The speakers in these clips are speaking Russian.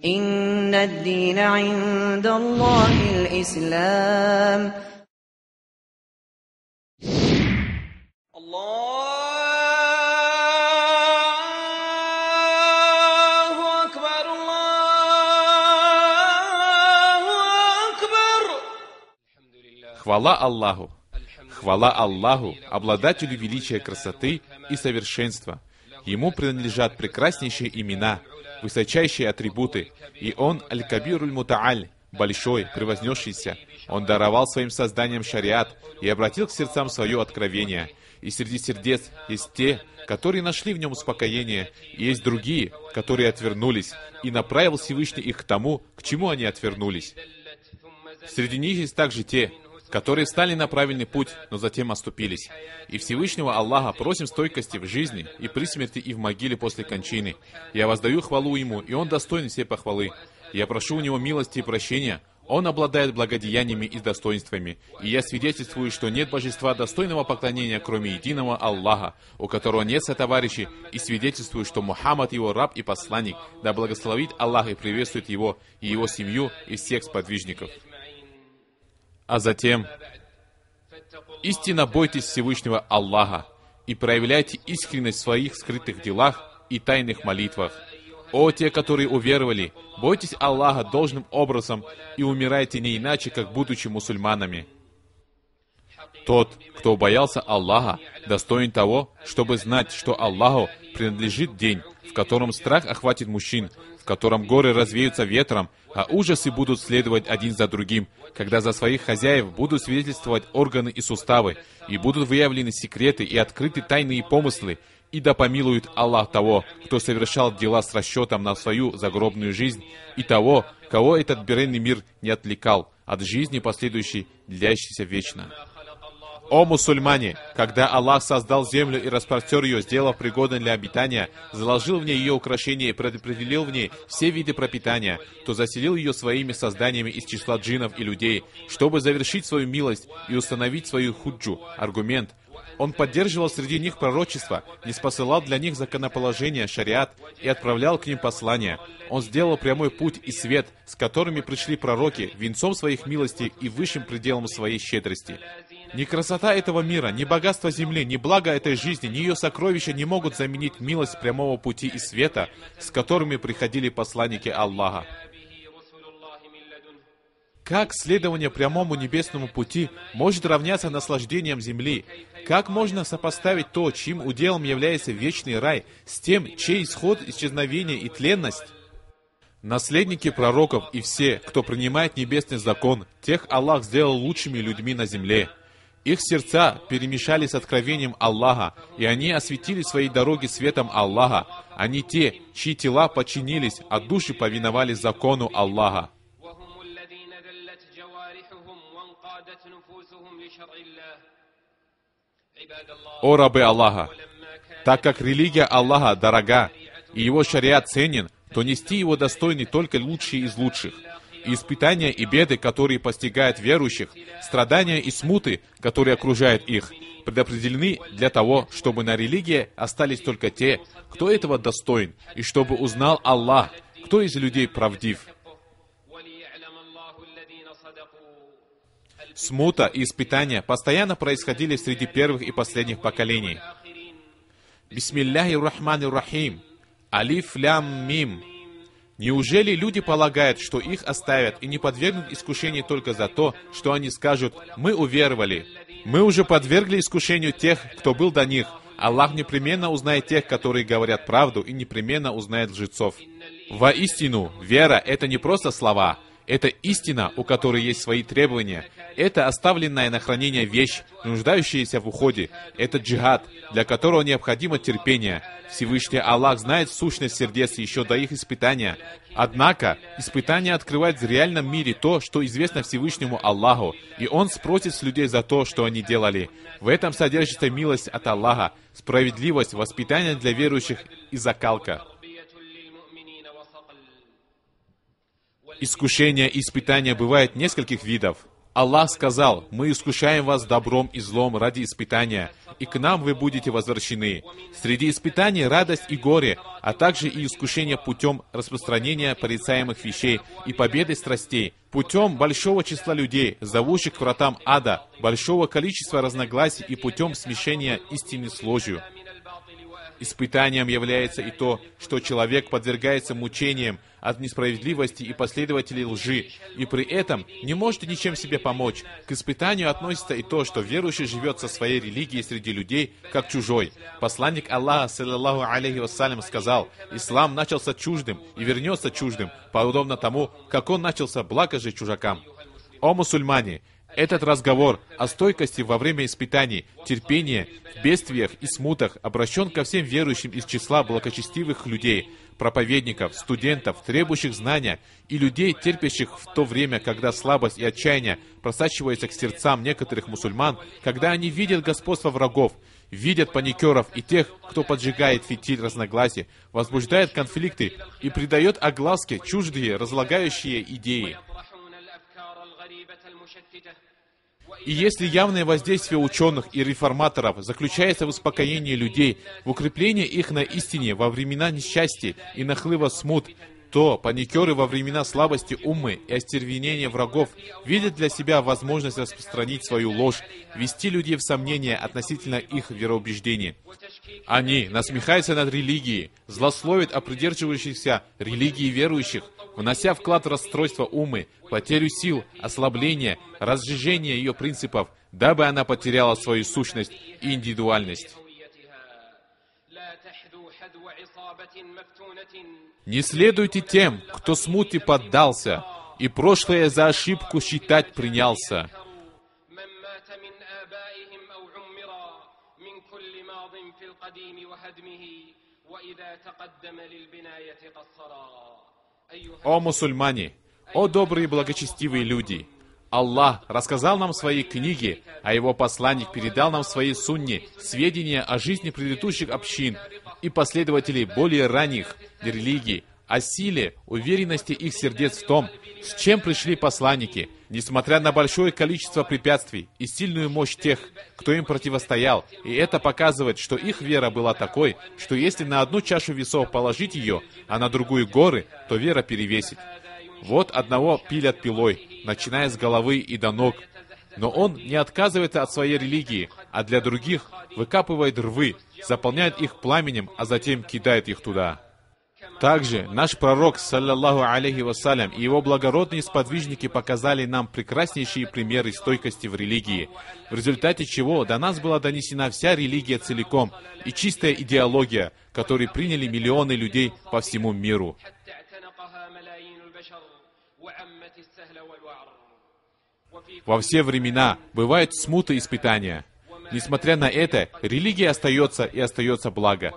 إن الدين عند الله الإسلام. Хвала Аллаху! Хвала Аллаху, обладателю величия красоты и совершенства. Ему принадлежат прекраснейшие имена, высочайшие атрибуты, и Он Аль-Кабируль Мутааль, большой, превознесшийся. Он даровал своим созданиям шариат и обратил к сердцам свое откровение. И среди сердец есть те, которые нашли в нем успокоение, и есть другие, которые отвернулись, и направил Всевышний их к тому, к чему они отвернулись. Среди них есть также те, которые встали на правильный путь, но затем оступились. И Всевышнего Аллаха просим стойкости в жизни и при смерти и в могиле после кончины. Я воздаю хвалу Ему, и Он достоин всей похвалы. Я прошу у Него милости и прощения. Он обладает благодеяниями и достоинствами. И я свидетельствую, что нет божества достойного поклонения, кроме единого Аллаха, у которого нет сотоварищей, и свидетельствую, что Мухаммад его раб и посланник, да благословит Аллах и приветствует его, и его семью, и всех сподвижников. А затем, истинно бойтесь Всевышнего Аллаха и проявляйте искренность в своих скрытых делах и тайных молитвах. О, те, которые уверовали, бойтесь Аллаха должным образом и умирайте не иначе, как будучи мусульманами. Тот, кто боялся Аллаха, достоин того, чтобы знать, что Аллаху принадлежит день, в котором страх охватит мужчин, в котором горы развеются ветром, а ужасы будут следовать один за другим, когда за своих хозяев будут свидетельствовать органы и суставы, и будут выявлены секреты и открыты тайные помыслы, и да помилует Аллах того, кто совершал дела с расчетом на свою загробную жизнь, и того, кого этот бренный мир не отвлекал от жизни последующей, длящейся вечно. О мусульмане! Когда Аллах создал землю и распростер ее, сделав пригодной для обитания, заложил в ней ее украшения и предопределил в ней все виды пропитания, то заселил ее своими созданиями из числа джиннов и людей, чтобы завершить свою милость и установить свою худжу, аргумент. Он поддерживал среди них пророчество, ниспосылал для них законоположение, шариат, и отправлял к ним послания. Он сделал прямой путь и свет, с которыми пришли пророки, венцом своих милостей и высшим пределом своей щедрости. Ни красота этого мира, ни богатство земли, ни благо этой жизни, ни ее сокровища не могут заменить милость прямого пути и света, с которыми приходили посланники Аллаха. Как следование прямому небесному пути может равняться наслаждениям земли? Как можно сопоставить то, чьим уделом является вечный рай, с тем, чей исход исчезновение и тленность? Наследники пророков и все, кто принимает небесный закон, тех Аллах сделал лучшими людьми на земле. Их сердца перемешались с откровением Аллаха, и они осветили свои дороги светом Аллаха. Они те, чьи тела подчинились, а души повиновались закону Аллаха. О рабы Аллаха! Так как религия Аллаха дорога, и его шариат ценен, то нести его достойны только лучшие из лучших. И испытания и беды, которые постигают верующих, страдания и смуты, которые окружают их, предопределены для того, чтобы на религии остались только те, кто этого достоин, и чтобы узнал Аллах, кто из людей правдив. Смута и испытания постоянно происходили среди первых и последних поколений. Бисмилляхи-рахмани-рахим. Алиф-лям-мим. Неужели люди полагают, что их оставят и не подвергнут искушению только за то, что они скажут «Мы уверовали». Мы уже подвергли искушению тех, кто был до них. Аллах непременно узнает тех, которые говорят правду, и непременно узнает лжецов. Воистину, вера — это не просто слова. Это истина, у которой есть свои требования. Это оставленная на хранение вещь, нуждающаяся в уходе. Это джихад, для которого необходимо терпение. Всевышний Аллах знает сущность сердец еще до их испытания. Однако, испытание открывает в реальном мире то, что известно Всевышнему Аллаху, и Он спросит с людей за то, что они делали. В этом содержится милость от Аллаха, справедливость, воспитание для верующих и закалка. Искушения и испытания бывают нескольких видов. Аллах сказал: «Мы искушаем вас добром и злом ради испытания, и к нам вы будете возвращены. Среди испытаний радость и горе, а также и искушение путем распространения порицаемых вещей и победы страстей, путем большого числа людей, зовущих к вратам ада, большого количества разногласий и путем смешения истины с ложью». Испытанием является и то, что человек подвергается мучениям от несправедливости и последователей лжи, и при этом не может ничем себе помочь. К испытанию относится и то, что верующий живет со своей религией среди людей, как чужой. Посланник Аллаха, саллаллаху алейхи вассалям, сказал: «Ислам начался чуждым и вернется чуждым, подобно тому, как он начался, благо же чужакам». О мусульмане! Этот разговор о стойкости во время испытаний, терпении, в бедствиях и смутах обращен ко всем верующим из числа благочестивых людей, проповедников, студентов, требующих знания, и людей, терпящих в то время, когда слабость и отчаяние просачиваются к сердцам некоторых мусульман, когда они видят господство врагов, видят паникеров и тех, кто поджигает фитиль разногласий, возбуждает конфликты и придает огласке чуждые, разлагающие идеи. И если явное воздействие ученых и реформаторов заключается в успокоении людей, в укреплении их на истине во времена несчастья и нахлыва смут, то паникеры во времена слабости уммы и остервенения врагов видят для себя возможность распространить свою ложь, ввести людей в сомнения относительно их вероубеждений. Они насмехаются над религией, злословят о придерживающихся религии верующих, внося вклад в расстройство уммы, потерю сил, ослабление, разжижение ее принципов, дабы она потеряла свою сущность и индивидуальность. Не следуйте тем, кто смуте поддался, и прошлое за ошибку считать принялся. О мусульмане! О добрые и благочестивые люди! Аллах рассказал нам в своей книге, а Его посланник передал нам в своей сунне сведения о жизни предыдущих общин и последователей более ранних религий, о силе, уверенности их сердец в том, с чем пришли посланники, несмотря на большое количество препятствий и сильную мощь тех, кто им противостоял, и это показывает, что их вера была такой, что если на одну чашу весов положить ее, а на другую горы, то вера перевесит. Вот одного пилят пилой, начиная с головы и до ног, но он не отказывается от своей религии, а для других выкапывает рвы, заполняет их пламенем, а затем кидает их туда. Также наш пророк, саллаллаху алейхи вассалям, и его благородные сподвижники показали нам прекраснейшие примеры стойкости в религии, в результате чего до нас была донесена вся религия целиком и чистая идеология, которую приняли миллионы людей по всему миру. Во все времена бывают смуты и испытания. Несмотря на это, религия остается и остается благо.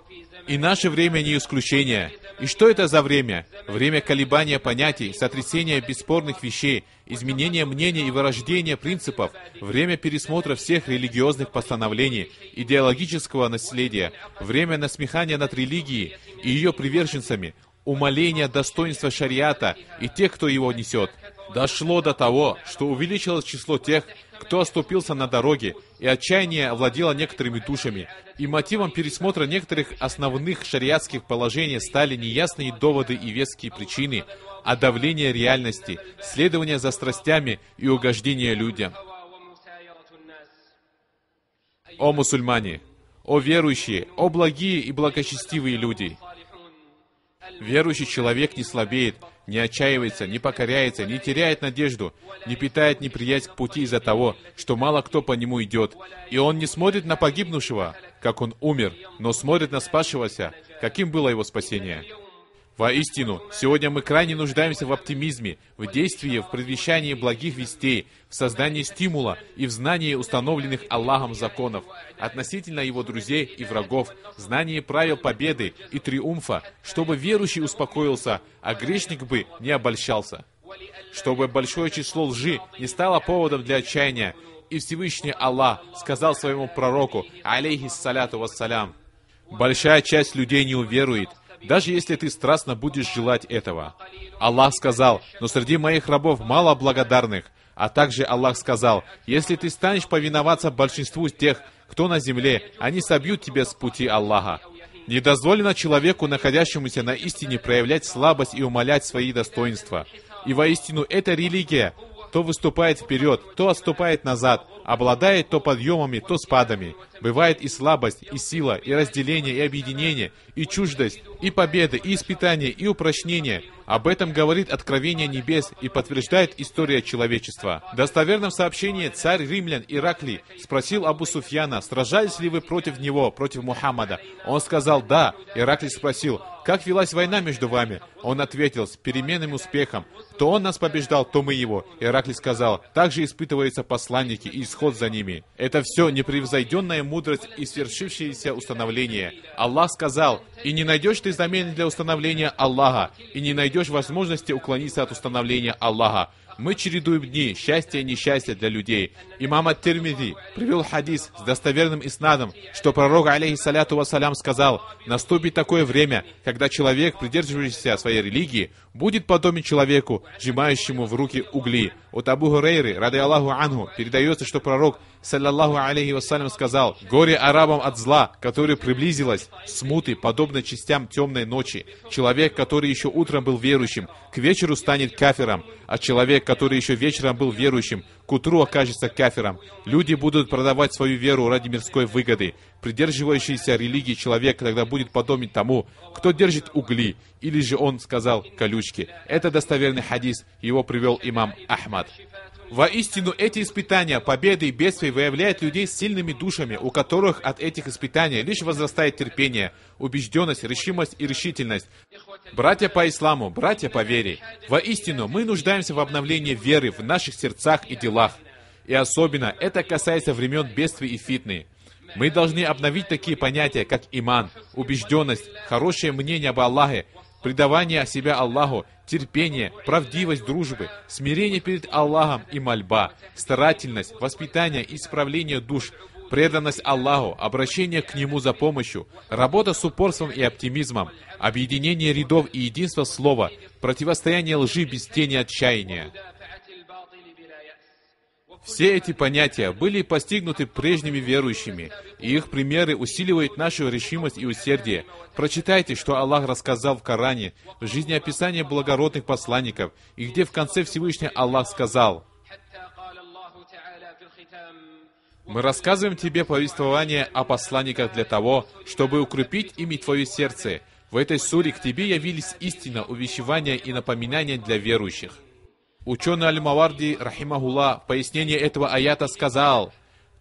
И наше время не исключение. И что это за время? Время колебания понятий, сотрясения бесспорных вещей, изменения мнений и вырождения принципов, время пересмотра всех религиозных постановлений, идеологического наследия, время насмехания над религией и ее приверженцами, умаления достоинства шариата и тех, кто его несет. Дошло до того, что увеличилось число тех, кто оступился на дороге, и отчаяние овладело некоторыми душами, и мотивом пересмотра некоторых основных шариатских положений стали неясные доводы и веские причины, а давление реальности, следование за страстями и угождение людям. О мусульмане! О верующие! О благие и благочестивые люди! Верующий человек не слабеет, не отчаивается, не покоряется, не теряет надежду, не питает неприязнь к пути из-за того, что мало кто по нему идет. И он не смотрит на погибнувшего, как он умер, но смотрит на спасшегося, каким было его спасение. Воистину, сегодня мы крайне нуждаемся в оптимизме, в действии, в предвещании благих вестей, в создании стимула и в знании установленных Аллахом законов, относительно его друзей и врагов, знании правил победы и триумфа, чтобы верующий успокоился, а грешник бы не обольщался. Чтобы большое число лжи не стало поводом для отчаяния, и Всевышний Аллах сказал своему пророку, алейхиссаляту вассалям: «Большая часть людей не уверует, даже если ты страстно будешь желать этого». Аллах сказал: «Но среди моих рабов мало благодарных, А также Аллах сказал: «Если ты станешь повиноваться большинству тех, кто на земле, они собьют тебя с пути Аллаха». Не дозволено человеку, находящемуся на истине, проявлять слабость и умалять свои достоинства. И воистину эта религия то выступает вперед, то отступает назад, обладает то подъемами, то спадами. Бывает и слабость, и сила, и разделение, и объединение, и чуждость, и победы, и испытания, и упрочнения. Об этом говорит Откровение небес и подтверждает история человечества. В достоверном сообщении царь римлян Ираклий спросил Абу Суфьяна: «Сражались ли вы против него, против Мухаммада?» Он сказал: «Да». Ираклий спросил: «Как велась война между вами?» Он ответил: «С переменным успехом. То он нас побеждал, то мы его». Ираклий сказал: «Также испытываются посланники и исход за ними». Это все непревзойденная мудрость и свершившееся установление. Аллах сказал: «И не найдешь ты замены для установления Аллаха, и не найдешь возможности уклониться от установления Аллаха». Мы чередуем дни, счастья и несчастья для людей. Имам ат-Тирмизи привел хадис с достоверным иснадом, что пророк, алейхиссаляту вассалям, сказал: «Наступит такое время, когда человек, придерживающийся своей религии, будет подобен человеку, сжимающему в руки угли». От Абу Хурейры, ради Аллаху анху, передается, что пророк, саллаллаху алейхи вассалям, сказал: «Горе арабам от зла, которое приблизилось, смуты, подобно частям темной ночи. Человек, который еще утром был верующим, к вечеру станет кафиром, а человек, который еще вечером был верующим, к утру окажется кафиром. Люди будут продавать свою веру ради мирской выгоды. Придерживающийся религии человек тогда будет подобен тому, кто держит угли, или же он сказал колючки». Это достоверный хадис, его привел имам Ахмад. Воистину, эти испытания, победы и бедствия выявляют людей с сильными душами, у которых от этих испытаний лишь возрастает терпение, убежденность, решимость и решительность. Братья по исламу, братья по вере, воистину, мы нуждаемся в обновлении веры в наших сердцах и делах. И особенно это касается времен бедствий и фитны. Мы должны обновить такие понятия, как иман, убежденность, хорошее мнение об Аллахе, предавание себя Аллаху, терпение, правдивость дружбы, смирение перед Аллахом и мольба, старательность, воспитание и исправление душ, преданность Аллаху, обращение к Нему за помощью, работа с упорством и оптимизмом, объединение рядов и единство слова, противостояние лжи без тени отчаяния. Все эти понятия были постигнуты прежними верующими, и их примеры усиливают нашу решимость и усердие. Прочитайте, что Аллах рассказал в Коране, в жизнеописании благородных посланников, и где в конце Всевышний Аллах сказал: «Мы рассказываем тебе повествование о посланниках для того, чтобы укрепить ими твое сердце. В этой суре к тебе явились истина, увещевания и напоминания для верующих». Ученый Аль-Маварди, рахимахуллах, в пояснении этого аята сказал: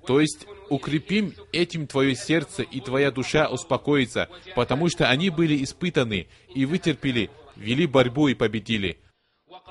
то есть укрепим этим твое сердце, и твоя душа успокоится, потому что они были испытаны и вытерпели, вели борьбу и победили.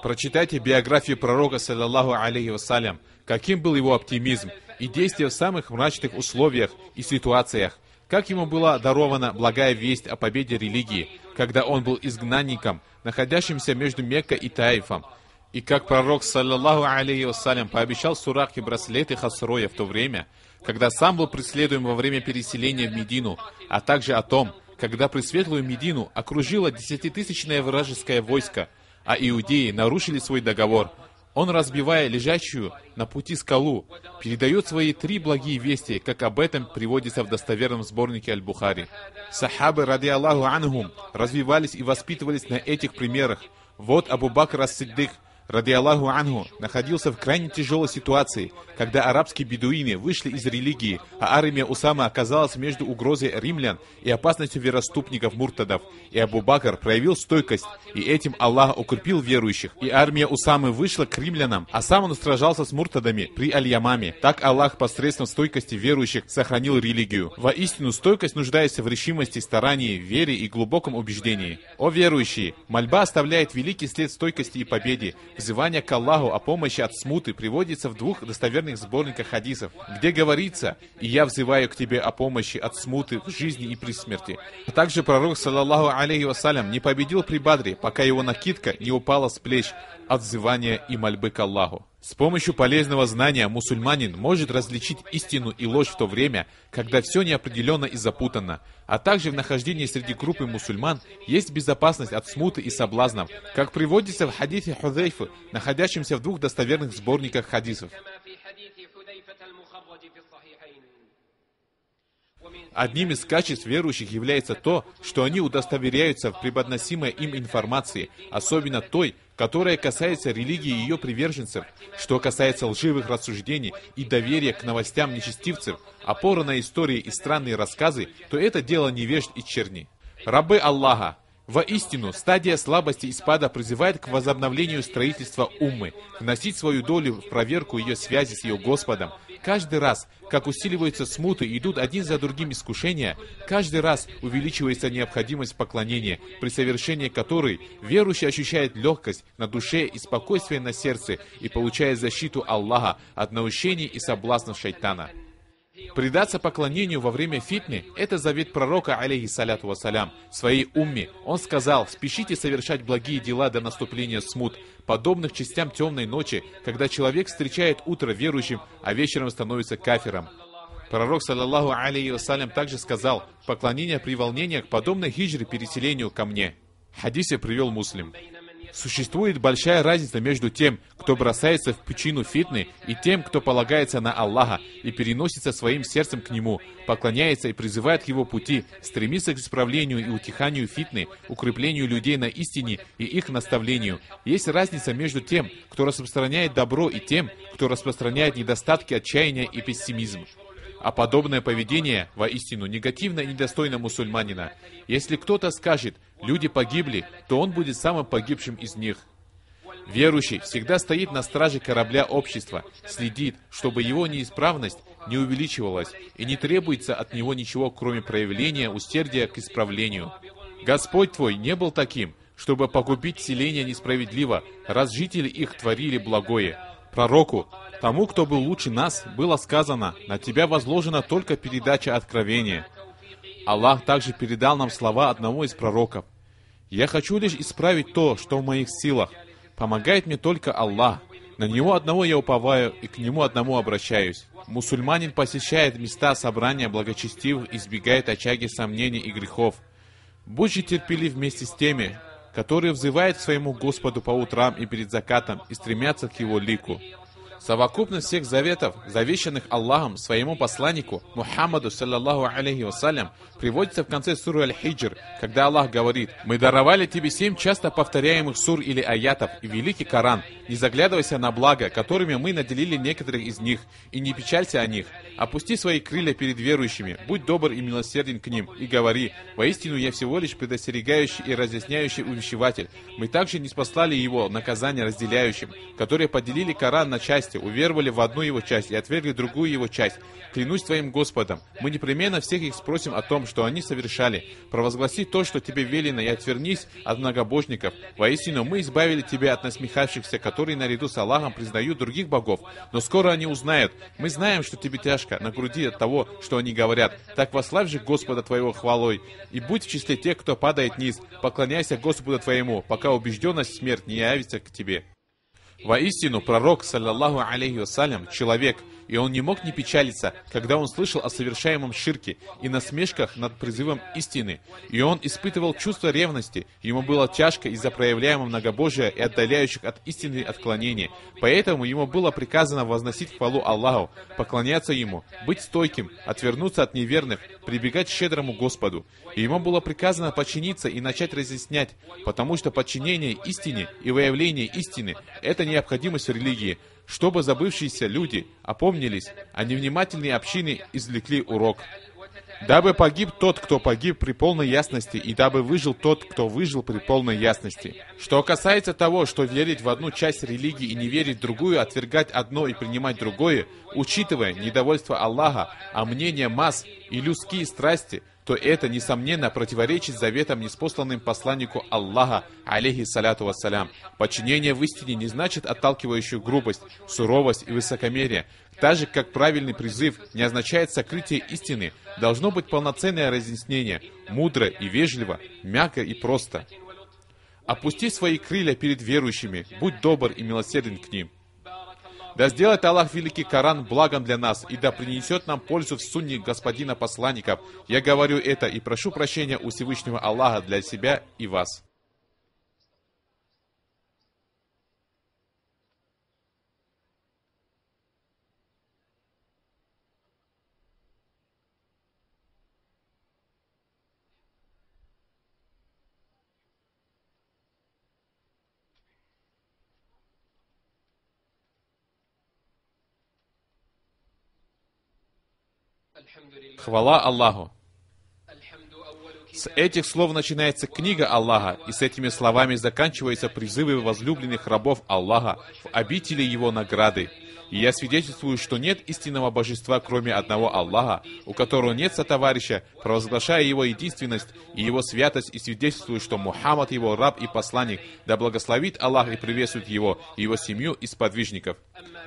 Прочитайте биографию пророка, саллаллаху алейхи вассалям, каким был его оптимизм и действия в самых мрачных условиях и ситуациях, как ему была дарована благая весть о победе религии, когда он был изгнанником, находящимся между Меккой и Таифом, и как пророк, саллаллаху алейхи вассалям, пообещал Сурахе браслеты Хасроя в то время, когда сам был преследуем во время переселения в Медину, а также о том, когда Пресветлую Медину окружило 10-тысячное вражеское войско, а иудеи нарушили свой договор. Он, разбивая лежащую на пути скалу, передает свои 3 благие вести, как об этом приводится в достоверном сборнике Аль-Бухари. Сахабы, ради Аллаху анхум, развивались и воспитывались на этих примерах. Вот Абу Бакр ас-Сиддик, ради Аллаху анху, находился в крайне тяжелой ситуации, когда арабские бедуины вышли из религии, а армия Усама оказалась между угрозой римлян и опасностью вероступников-муртадов. И Абу Бакр проявил стойкость, и этим Аллах укрепил верующих. И армия Усамы вышла к римлянам, а сам он сражался с муртадами при Аль-Ямаме. Так Аллах посредством стойкости верующих сохранил религию. Воистину, стойкость нуждается в решимости, старании, вере и глубоком убеждении. О верующие! Мольба оставляет великий след стойкости и победе. Взывание к Аллаху о помощи от смуты приводится в 2 достоверных сборниках хадисов, где говорится: «И я взываю к тебе о помощи от смуты в жизни и при смерти». А также пророк, саллаллаху алейхи вассалям, не победил при Бадре, пока его накидка не упала с плеч от взывания и мольбы к Аллаху. С помощью полезного знания мусульманин может различить истину и ложь в то время, когда все неопределенно и запутанно, а также в нахождении среди группы мусульман есть безопасность от смуты и соблазнов, как приводится в хадисе Хузайфы, находящемся в 2 достоверных сборниках хадисов. Одним из качеств верующих является то, что они удостоверяются в преподносимой им информации, особенно той, которая касается религии и ее приверженцев. Что касается лживых рассуждений и доверия к новостям нечестивцев, опора на истории и странные рассказы, то это дело невежд и черни. Рабы Аллаха, воистину, стадия слабости и спада призывает к возобновлению строительства уммы, вносить свою долю в проверку ее связи с ее Господом. Каждый раз, как усиливаются смуты и идут один за другим искушения, каждый раз увеличивается необходимость поклонения, при совершении которой верующий ощущает легкость на душе и спокойствие на сердце и получает защиту Аллаха от наущений и соблазнов шайтана. Предаться поклонению во время фитны – это завет пророка, алейхиссаляту вассалям, своей умме. Он сказал: «Спешите совершать благие дела до наступления смут, подобных частям темной ночи, когда человек встречает утро верующим, а вечером становится кафиром». Пророк, саллаллаху алейхи вассалям, также сказал: «Поклонение при волнениях подобно хиджре, переселению ко мне». В хадисе привел Муслим. Существует большая разница между тем, кто бросается в пучину фитны, и тем, кто полагается на Аллаха и переносится своим сердцем к Нему, поклоняется и призывает к Его пути, стремится к исправлению и утиханию фитны, укреплению людей на истине и их наставлению. Есть разница между тем, кто распространяет добро, и тем, кто распространяет недостатки, отчаяния и пессимизм. А подобное поведение, воистину, негативно и недостойно мусульманина. Если кто-то скажет: «Люди погибли», то он будет самым погибшим из них. Верующий всегда стоит на страже корабля общества, следит, чтобы его неисправность не увеличивалась, и не требуется от него ничего, кроме проявления усердия к исправлению. Господь твой не был таким, чтобы погубить селение несправедливо, раз жители их творили благое. Пророку, тому, кто был лучше нас, было сказано: «На тебя возложена только передача откровения». Аллах также передал нам слова одного из пророков: «Я хочу лишь исправить то, что в моих силах. Помогает мне только Аллах. На Него одного я уповаю и к Нему одному обращаюсь». Мусульманин посещает места собрания благочестивых, избегает очаги сомнений и грехов. Будь же терпелив вместе с теми, которые взывают к своему Господу по утрам и перед закатом и стремятся к Его лику. Совокупность всех заветов, завещанных Аллахом своему посланнику Мухаммаду, саллаллаху алейхи вассалям, приводится в конце суры Аль-Хиджр, когда Аллах говорит: «Мы даровали тебе 7 часто повторяемых сур или аятов и великий Коран. Не заглядывайся на благо, которыми мы наделили некоторых из них, и не печалься о них. Опусти свои крылья перед верующими, будь добр и милосерден к ним, и говори: воистину я всего лишь предостерегающий и разъясняющий увещеватель. Мы также не спаслали его наказание разделяющим, которые поделили Коран на части, уверовали в одну его часть и отвергли другую его часть. Клянусь твоим Господом, мы непременно всех их спросим о том, что они совершали. Провозгласи то, что тебе велено, и отвернись от многобожников. Воистину, мы избавили тебя от насмехавшихся, которые наряду с Аллахом признают других богов. Но скоро они узнают: мы знаем, что тебе тяжко на груди от того, что они говорят. Так восславь же Господа твоего хвалой, и будь в числе тех, кто падает низ. Поклоняйся Господу твоему, пока убежденность в смерть не явится к тебе». Воистину, пророк, саллаллаху алейхи вассалям, человек, и он не мог не печалиться, когда он слышал о совершаемом ширке и насмешках над призывом истины. И он испытывал чувство ревности, ему было тяжко из-за проявляемого многобожия и отдаляющих от истины отклонений. Поэтому ему было приказано возносить хвалу Аллаху, поклоняться Ему, быть стойким, отвернуться от неверных, прибегать к щедрому Господу. И ему было приказано подчиниться и начать разъяснять, потому что подчинение истине и выявление истины – это необходимость в религии, чтобы забывшиеся люди опомнились, а невнимательные общины извлекли урок. Дабы погиб тот, кто погиб при полной ясности, и дабы выжил тот, кто выжил при полной ясности. Что касается того, что верить в одну часть религии и не верить в другую, отвергать одно и принимать другое, учитывая недовольство Аллаха, а мнение масс и людские страсти, то это, несомненно, противоречит заветам ниспосланным посланнику Аллаха, алейхиссаляту вассалям. Подчинение в истине не значит отталкивающую грубость, суровость и высокомерие. Так же, как правильный призыв не означает сокрытие истины, должно быть полноценное разъяснение, мудро и вежливо, мягко и просто. Опусти свои крылья перед верующими, будь добр и милосерден к ним. Да сделает Аллах великий Коран благом для нас, и да принесет нам пользу в сунне господина посланников. Я говорю это и прошу прощения у Всевышнего Аллаха для себя и вас. Хвала Аллаху. С этих слов начинается книга Аллаха, и с этими словами заканчиваются призывы возлюбленных рабов Аллаха в обители Его награды. И я свидетельствую, что нет истинного божества, кроме одного Аллаха, у которого нет сотоварища, провозглашая Его единственность и Его святость, и свидетельствую, что Мухаммад Его раб и посланник, да благословит Аллах и приветствует Его, и Его семью и сподвижников.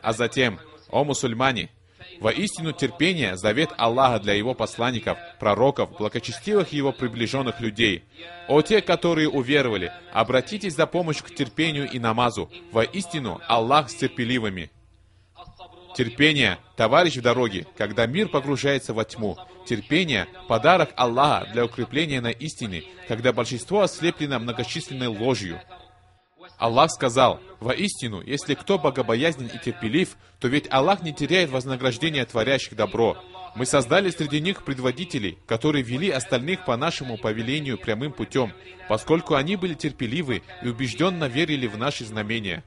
А затем, о мусульмане, воистину терпение — завет Аллаха для Его посланников, пророков, благочестивых Его приближенных людей. О те, которые уверовали, обратитесь за помощью к терпению и намазу. Воистину Аллах с терпеливыми. Терпение — товарищ в дороге, когда мир погружается во тьму. Терпение — подарок Аллаха для укрепления на истине, когда большинство ослеплено многочисленной ложью. Аллах сказал: «Воистину, если кто богобоязнен и терпелив, то ведь Аллах не теряет вознаграждения творящих добро. Мы создали среди них предводителей, которые вели остальных по нашему повелению прямым путем, поскольку они были терпеливы и убежденно верили в наши знамения».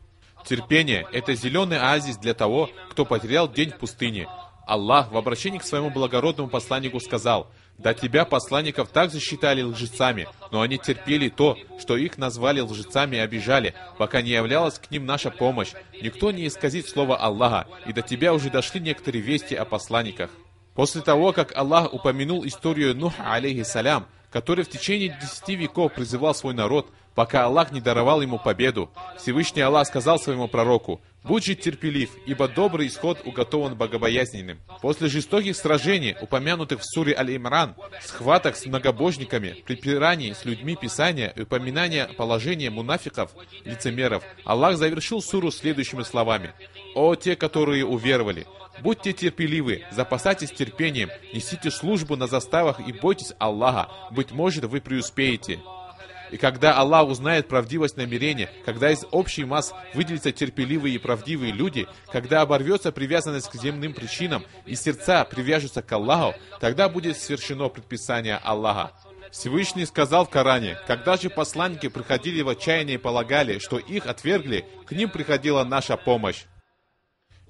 Терпение — это зеленый оазис для того, кто потерял день в пустыне. Аллах в обращении к своему благородному посланнику сказал: «Да тебя, посланников, также считали лжецами, но они терпели то, что их назвали лжецами и обижали, пока не являлась к ним наша помощь. Никто не исказит слово Аллаха, и до тебя уже дошли некоторые вести о посланниках». После того, как Аллах упомянул историю Нуха, алейхиссалям, который в течение 10 веков призывал свой народ, пока Аллах не даровал ему победу, Всевышний Аллах сказал своему пророку: «Будь же терпелив, ибо добрый исход уготован богобоязненным». После жестоких сражений, упомянутых в суре Аль-Имран, схваток с многобожниками, припираний с людьми Писания и упоминания положения мунафиков, лицемеров, Аллах завершил суру следующими словами: «О те, которые уверовали! Будьте терпеливы, запасайтесь терпением, несите службу на заставах и бойтесь Аллаха, быть может, вы преуспеете». И когда Аллах узнает правдивость намерения, когда из общей масс выделятся терпеливые и правдивые люди, когда оборвется привязанность к земным причинам и сердца привяжутся к Аллаху, тогда будет свершено предписание Аллаха. Всевышний сказал в Коране: «Когда же посланники приходили в отчаяние и полагали, что их отвергли, к ним приходила наша помощь».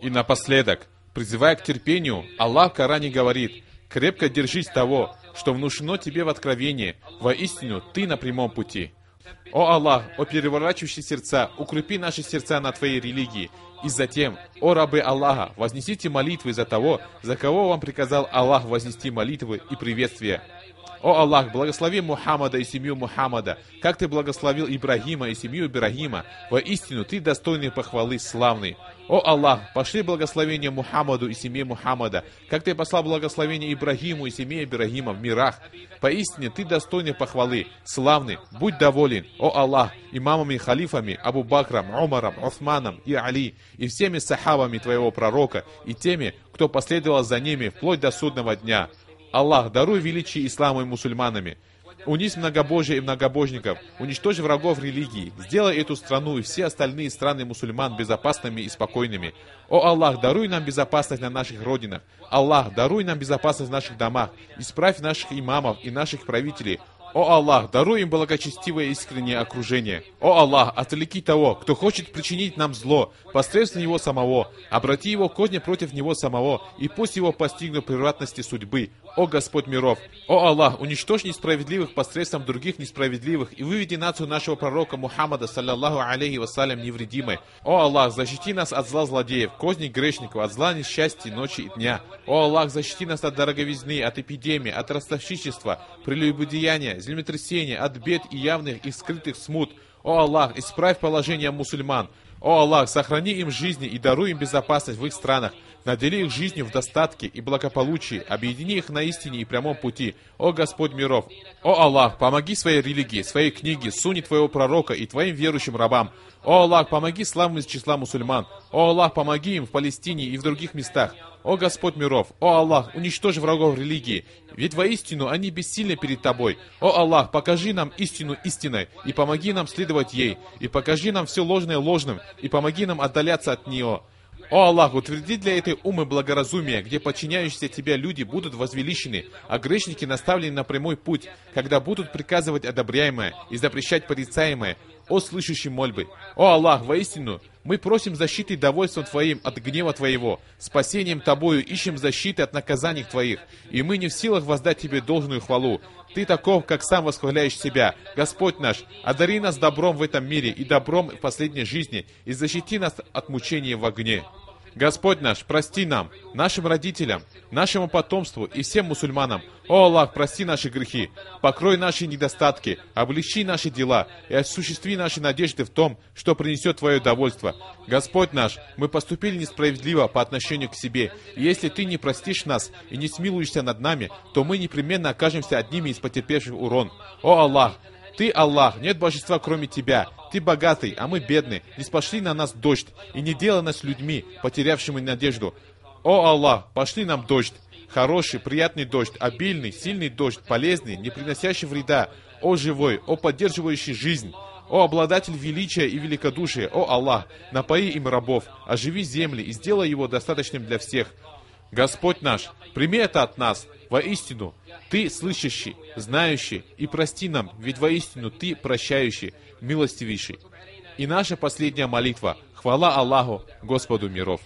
И напоследок, призывая к терпению, Аллах в Коране говорит: «Крепко держись того, что внушено тебе в откровении, воистину ты на прямом пути». О Аллах, о переворачивающие сердца, укрепи наши сердца на Твоей религии. И затем, о рабы Аллаха, вознесите молитвы за того, за кого вам приказал Аллах вознести молитвы и приветствия. О Аллах, благослови Мухаммада и семью Мухаммада, как Ты благословил Ибрагима и семью Ибрагима. Воистину, Ты достойный похвалы, славный. О Аллах, пошли благословение Мухаммаду и семье Мухаммада, как Ты послал благословение Ибрагиму и семье Ибрагима в мирах. Поистине, Ты достойный похвалы, славный, будь доволен, о Аллах, имамами и халифами Абу Бакром, Умаром, Усманом и Али, и всеми сахабами Твоего пророка, и теми, кто последовал за ними вплоть до судного дня. Аллах, даруй величие исламу и мусульманами. Унись многобожие и многобожников, уничтожь врагов религии, сделай эту страну и все остальные страны мусульман безопасными и спокойными. О Аллах, даруй нам безопасность на наших родинах. Аллах, даруй нам безопасность в наших домах, исправь наших имамов и наших правителей. О Аллах, даруй им благочестивое искреннее окружение. О Аллах, отвлеки того, кто хочет причинить нам зло, посредством него самого, обрати его козни против него самого, и пусть его постигнут превратности судьбы. О Господь миров! О Аллах, уничтожь несправедливых посредством других несправедливых и выведи нацию нашего пророка Мухаммада, саллаллаху алейхи вассалям, невредимой. О Аллах, защити нас от зла злодеев, козней грешников, от зла несчастья ночи и дня. О Аллах, защити нас от дороговизны, от эпидемии, от ростовщичества, прелюбодеяния, землетрясения, от бед и явных и скрытых смут. О Аллах, исправь положение мусульман. О Аллах, сохрани им жизни и даруй им безопасность в их странах. Надели их жизнью в достатке и благополучии, объедини их на истине и прямом пути. О Господь миров! О Аллах, помоги своей религии, своей книге, сунне Твоего пророка и Твоим верующим рабам. О Аллах, помоги славным из числа мусульман. О Аллах, помоги им в Палестине и в других местах. О Господь миров! О Аллах, уничтожь врагов религии, ведь воистину они бессильны перед Тобой. О Аллах, покажи нам истину истиной, и помоги нам следовать ей, и покажи нам все ложное ложным, и помоги нам отдаляться от нее. О Аллах, утверди для этой уммы благоразумие, где подчиняющиеся Тебя люди будут возвеличены, а грешники наставлены на прямой путь, когда будут приказывать одобряемое и запрещать порицаемое. О слышащий мольбы! О Аллах, воистину, мы просим защиты и довольством Твоим от гнева Твоего, спасением Тобою ищем защиты от наказаний Твоих, и мы не в силах воздать Тебе должную хвалу. Ты таков, как сам восхваляешь себя. Господь наш, одари нас добром в этом мире и добром в последней жизни, и защити нас от мучения в огне. Господь наш, прости нам, нашим родителям, нашему потомству и всем мусульманам. О Аллах, прости наши грехи, покрой наши недостатки, облегчи наши дела и осуществи наши надежды в том, что принесет Твое довольство. Господь наш, мы поступили несправедливо по отношению к себе, и если Ты не простишь нас и не смилуешься над нами, то мы непременно окажемся одними из потерпевших урон. О Аллах, Ты Аллах, нет божества кроме Тебя. Ты богатый, а мы бедны. Не спошли на нас дождь, и не делай нас людьми, потерявшими надежду. О Аллах, пошли нам дождь. Хороший, приятный дождь, обильный, сильный дождь, полезный, не приносящий вреда. О живой, о поддерживающий жизнь. О обладатель величия и великодушия. О Аллах, напои им рабов, оживи земли и сделай его достаточным для всех. Господь наш, прими это от нас. Воистину, Ты слышащий, знающий, и прости нам, ведь воистину Ты прощающий, милостивейший. И наша последняя молитва. Хвала Аллаху, Господу миров.